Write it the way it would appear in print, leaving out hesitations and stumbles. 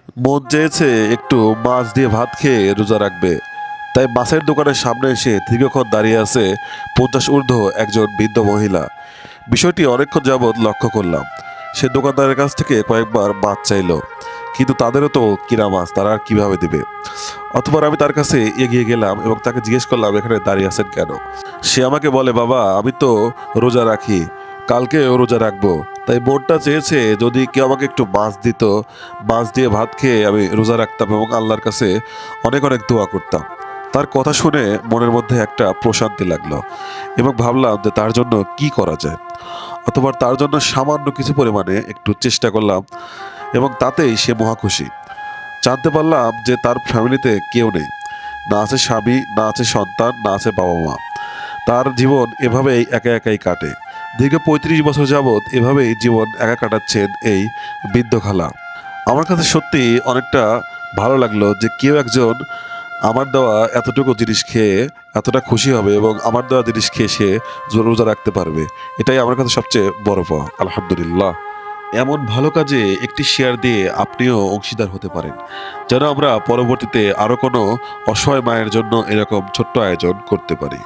মন চেয়েছে একটু মাছ দিয়ে ভাত খেয়ে রোজা রাখবে, তাই মাছের দোকানের সামনে এসে দীর্ঘক্ষণ দাঁড়িয়ে আছে 50 ঊর্ধ্ব একজন বৃদ্ধ মহিলা। বিষয়টি অনেকক্ষণ যাবৎ লক্ষ্য করলাম। সে দোকানদারের কাছ থেকে কয়েকবার মাছ চাইলো, কিন্তু তাদেরও তো কিনা মাছ, তারা আর কিভাবে দিবে। অতঃপর আমি তার কাছে এগিয়ে গেলাম এবং তাকে জিজ্ঞেস করলাম এখানে দাঁড়িয়ে আছেন কেন। সে আমাকে বলে, বাবা আমি তো রোজা রাখি, কালকেও রোজা রাখবো, তাই মনটা চেয়েছে যদি কেউ আমাকে একটু মাছ দিত, মাছ দিয়ে ভাত খেয়ে আমি রোজা রাখতাম এবং আল্লাহর কাছে অনেক অনেক দোয়া করতাম। তার কথা শুনে মনের মধ্যে একটা প্রশান্তি লাগলো এবং ভাবলাম যে তার জন্য কি করা যায়। অথবা তার জন্য সামান্য কিছু পরিমাণে একটু চেষ্টা করলাম এবং তাতেই সে মহা খুশি। জানতে পারলাম যে তার ফ্যামিলিতে কেউ নেই, না আছে স্বামী, না আছে সন্তান, না আছে বাবা মা। তার জীবন এভাবেই একা একাই কাটে। দীর্ঘ 35 বছর যাবৎ এভাবেই জীবন একা কাটাচ্ছেন এই বৃদ্ধ খালা। আমার কাছে সত্যি অনেকটা ভালো লাগলো যে কেউ একজন আমার দেওয়া এতটুকু জিনিস খেয়ে এতটা খুশি হবে এবং আমার দেওয়া জিনিস খেয়ে সে রোজা রাখতে পারবে। এটাই আমার কাছে সবচেয়ে বড় পাওয়া। আলহামদুলিল্লাহ। এমন ভালো কাজে একটি শেয়ার দিয়ে আপনিও অংশীদার হতে পারেন, যেন আমরা পরবর্তীতে আরো কোনো অসহায় মায়ের জন্য এরকম ছোট্ট আয়োজন করতে পারি।